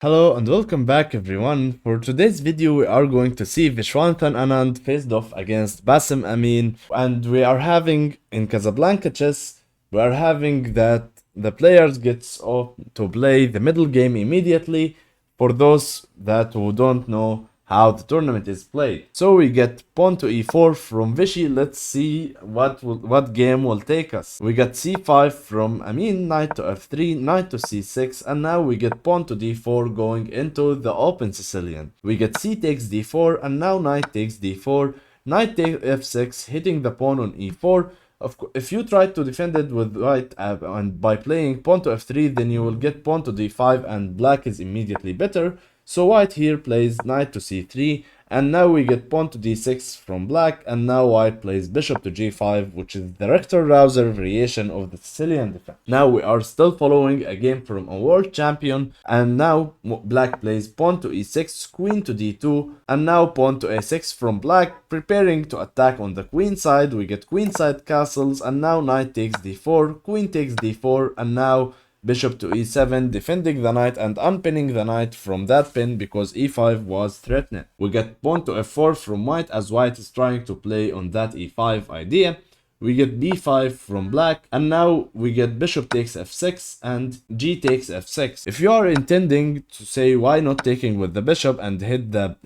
Hello and welcome back everyone. For today's video we are going to see Viswanathan Anand faced off against Bassem Amin, and we are having in Casablanca chess, we are having that the players gets off to play the middle game immediately for those that who don't know how the tournament is played. So we get pawn to e4 from Vichy. Let's see what game will take us. We got c5 from Amin, knight to f3, knight to c6, and now we get pawn to d4 going into the open Sicilian. We get c takes d4, and now knight takes d4, knight takes f6, hitting the pawn on e4. If you try to defend it with white and by playing pawn to f3, then you will get pawn to d5 and black is immediately better. So white here plays knight to c3, and now we get pawn to d6 from black, and now white plays bishop to g5, which is the Richter-Rauser variation of the Sicilian defense. Now we are still following a game from a world champion, and now black plays pawn to e6, queen to d2, and now pawn to a6 from black, preparing to attack on the queen side. We get queenside castles, and now knight takes d4, queen takes d4, and now bishop to e7, defending the knight and unpinning the knight from that pin because e5 was threatened. We get pawn to f4 from white as white is trying to play on that e5 idea. We get b5 from black, and now we get bishop takes f6 and g takes f6. If you are intending to say why not taking with the bishop and hit the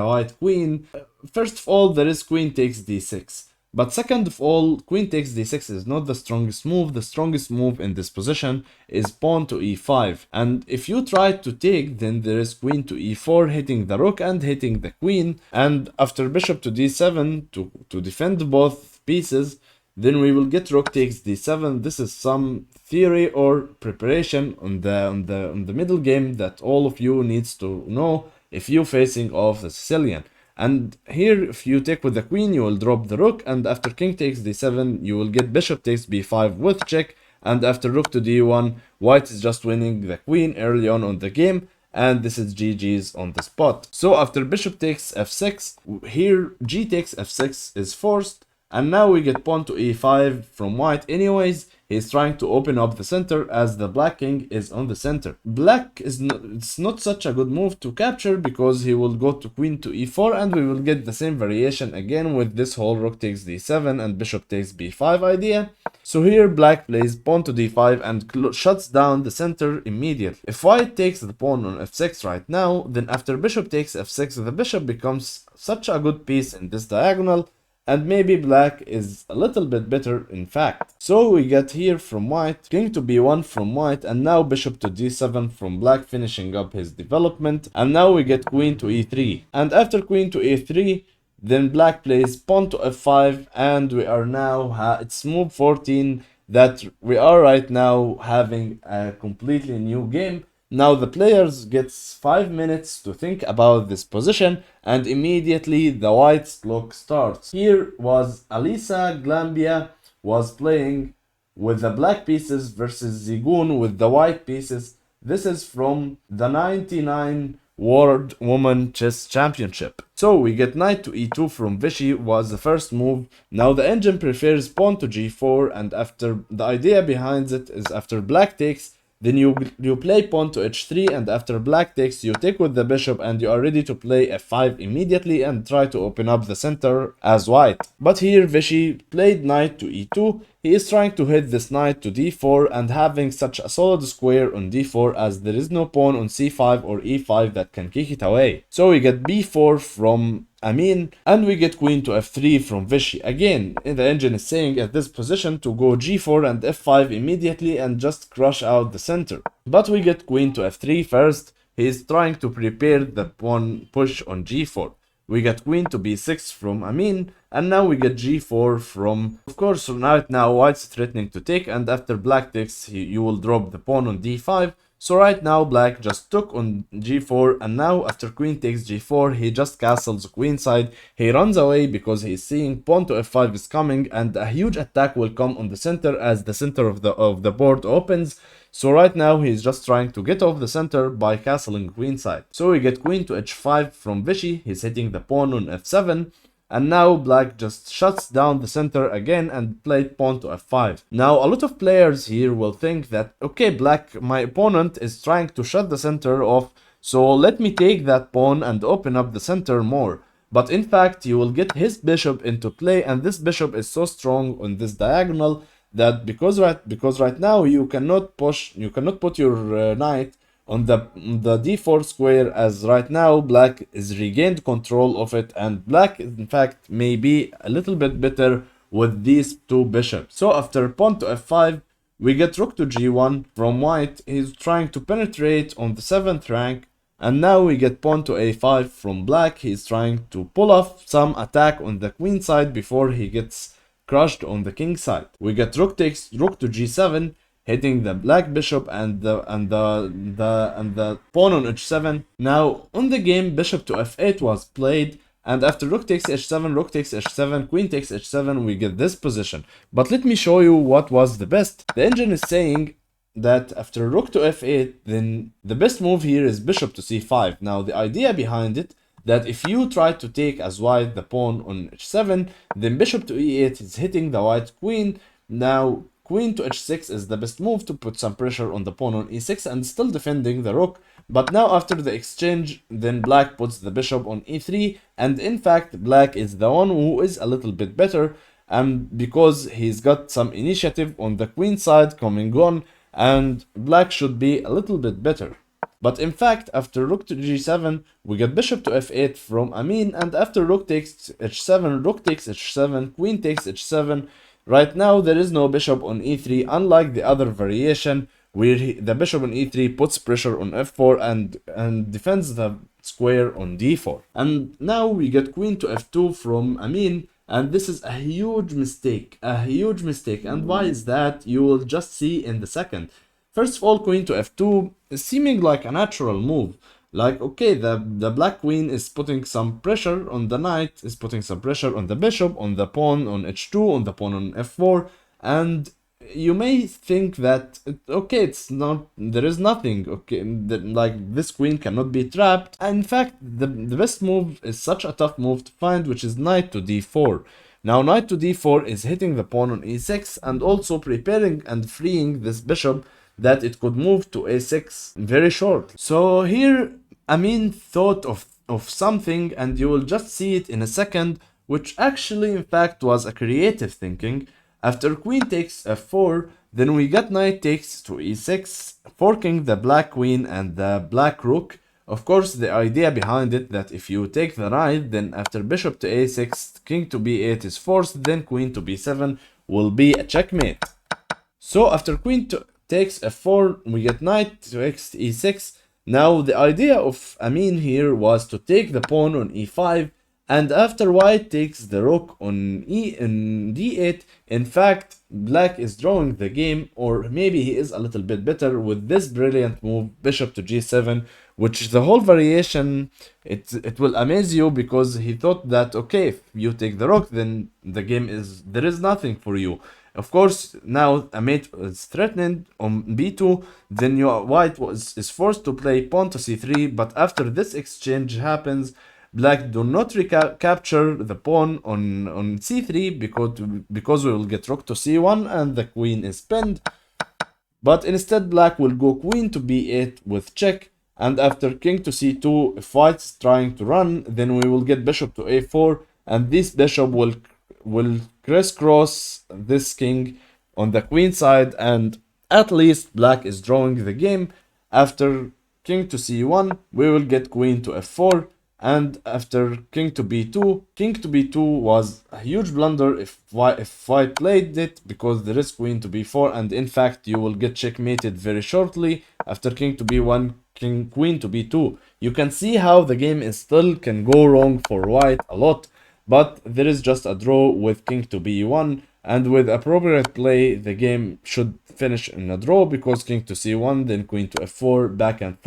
white queen, first of all there is queen takes d6. But second of all, queen takes d6 is not the strongest move. The strongest move in this position is pawn to e5. And if you try to take, then there is queen to e4 hitting the rook and hitting the queen. And after bishop to d7 to defend both pieces, then we will get rook takes d7. This is some theory or preparation on the middle game that all of you needs to know if you facing off the Sicilian. And here, if you take with the queen, you will drop the rook, and after king takes d7, you will get bishop takes b5 with check, and after rook to d1, white is just winning the queen early on the game, and this is GG's on the spot. So after bishop takes f6, here g takes f6 is forced, and now we get pawn to e5 from white anyways. He's trying to open up the center as the black king is on the center. Black is it's not such a good move to capture because he will go to queen to e4 and we will get the same variation again with this whole rook takes d7 and bishop takes b5 idea. So here black plays pawn to d5 and shuts down the center immediately. If white takes the pawn on f6 right now, then after bishop takes f6, the bishop becomes such a good piece in this diagonal, and maybe black is a little bit better in fact. So we get here from white, king to b1 from white, and now bishop to d7 from black, finishing up his development. And now we get queen to e3. And after queen to e3, then black plays pawn to f5, and we are now, it's move 14, that we are right now having a completely new game. Now the players gets 5 minutes to think about this position, and immediately the white's clock starts. Here was Alisa Glambia was playing with the black pieces versus Zigun with the white pieces. This is from the 99 World Women Chess Championship. So we get knight to e2 from Vichy was the first move. Now the engine prefers pawn to g4, and after the idea behind it is after black takes, then you play pawn to h3, and after black takes, you take with the bishop and you are ready to play f5 immediately and try to open up the center as white. But here Vichy played knight to e2. He is trying to hit this knight to d4 and having such a solid square on d4 as there is no pawn on c5 or e5 that can kick it away. So we get b4 from Amin, and we get queen to f3 from Vichy. Again, the engine is saying at this position to go g4 and f5 immediately and just crush out the center. But we get queen to f3 first. He is trying to prepare the pawn push on g4. We get queen to b6 from Amin, and now we get g4 from, of course, right now white's threatening to take, and after black takes, you will drop the pawn on d5. So right now black just took on g4, and now after queen takes g4, he just castles queen side. He runs away because he is seeing pawn to f5 is coming, and a huge attack will come on the center as the center of the board opens. So right now he's just trying to get off the center by castling queenside. So we get queen to h5 from Vichy. He's hitting the pawn on f7. And now black just shuts down the center again and played pawn to f5. Now a lot of players here will think that, okay, black, my opponent is trying to shut the center off, So let me take that pawn and open up the center more. But in fact, you will get his bishop into play, and this bishop is so strong on this diagonal that because right now you cannot put your knight on the d4 square, as right now black is regained control of it, and black in fact may be a little bit better with these two bishops. So after pawn to f5, we get rook to g1 from white. He's trying to penetrate on the 7th rank. And now we get pawn to a5 from black. He's trying to pull off some attack on the queen side before he gets crushed on the king side. We get rook takes rook to g7, hitting the black bishop and the pawn on h7. Now on the game, bishop to f8 was played, and after rook takes h7, rook takes h7, queen takes h7, we get this position. But let me show you what was the best. The engine is saying that after rook to f8, then the best move here is bishop to c5. Now the idea behind it, that if you try to take as white the pawn on h7, then bishop to e8 is hitting the white queen. Now queen to h6 is the best move to put some pressure on the pawn on e6 and still defending the rook. But now after the exchange, then black puts the bishop on e3, and in fact black is the one who is a little bit better, and because he's got some initiative on the queen side coming on, and black should be a little bit better. But in fact, after rook to g7, we get bishop to f8 from Amin, and after rook takes h7, rook takes h7, queen takes h7. Right now, there is no bishop on e3, unlike the other variation, where the bishop on e3 puts pressure on f4 and defends the square on d4. And now we get queen to f2 from Amin, and this is a huge mistake, And why is that? You will just see in the second. First of all, queen to f2 is seeming like a natural move. Like, okay, the black queen is putting some pressure on the knight, is putting some pressure on the bishop, on the pawn on h2, on the pawn on f4, and you may think that, okay, it's not, there is nothing, okay, like this queen cannot be trapped. And in fact, the best move is such a tough move to find, which is knight to d4. Now knight to d4 is hitting the pawn on e6 and also preparing and freeing this bishop that it could move to a6 very short. So here Amin thought of something, and you will just see it in a second, which actually in fact was a creative thinking. After queen takes f4, then we get knight takes to e6, forking the black queen and the black rook. Of course, the idea behind it that if you take the knight, then after bishop to a6, king to b8 is forced, then queen to b7 will be a checkmate. So after queen takes f4, we get knight to e6. Now the idea of Amin here was to take the pawn on e5, and after white takes the rook on d8, in fact, black is drawing the game, or maybe he is a little bit better with this brilliant move, bishop to g7, which the whole variation, it will amaze you, because he thought that, okay, if you take the rook, then the game is, there is nothing for you. Of course, now a mate is threatened on b2, then your white is forced to play pawn to c3, but after this exchange happens, black do not recapture the pawn on c3 because we will get rook to c1 and the queen is pinned. But instead black will go queen to b8 with check, and after king to c2, if white's trying to run, then we will get bishop to a4, and this bishop will crisscross this king on the queen side, and at least black is drawing the game. After king to c1, we will get queen to f4, and after king to b2 was a huge blunder if white played it, because there is queen to b4, and in fact you will get checkmated very shortly. After king to b1, queen to b2. You can see how the game is still can go wrong for white a lot, but there is just a draw with king to b1, and with appropriate play the game should finish in a draw, because king to c1, then queen to f4, back and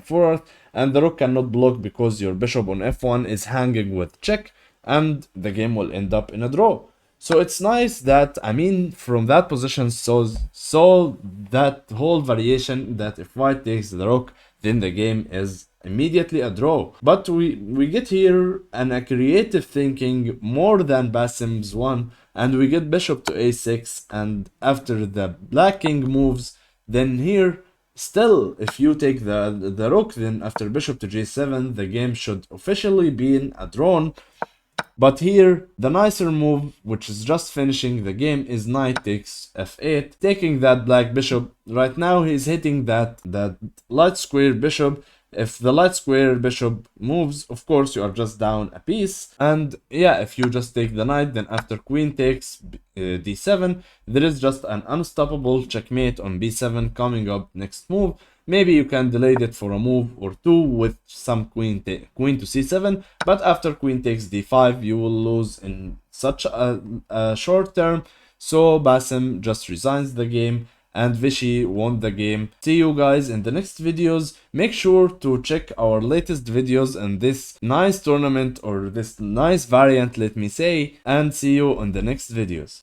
forth, and the rook cannot block because your bishop on f1 is hanging with check, and the game will end up in a draw. So it's nice that, I mean, from that position saw that whole variation, that if white takes the rook, then the game is immediately a draw. But we get here a creative thinking more than Bassem's one, and we get bishop to a6, and after the black king moves, then here Still, if you take the rook, then after bishop to g7, the game should officially be a drawn. But here, the nicer move, which is just finishing the game, is knight takes f8, taking that black bishop. Right now, he's hitting that light square bishop. If the light square bishop moves, of course, you are just down a piece. And yeah, if you just take the knight, then after queen takes d7, there is just an unstoppable checkmate on b7 coming up next move. Maybe you can delay it for a move or two with some queen to c7, but after queen takes d5, you will lose in such a short term. So Bassem just resigns the game and Vichy won the game. See you guys in the next videos. Make sure to check our latest videos in this nice tournament, or this nice variant, let me say, and see you on the next videos.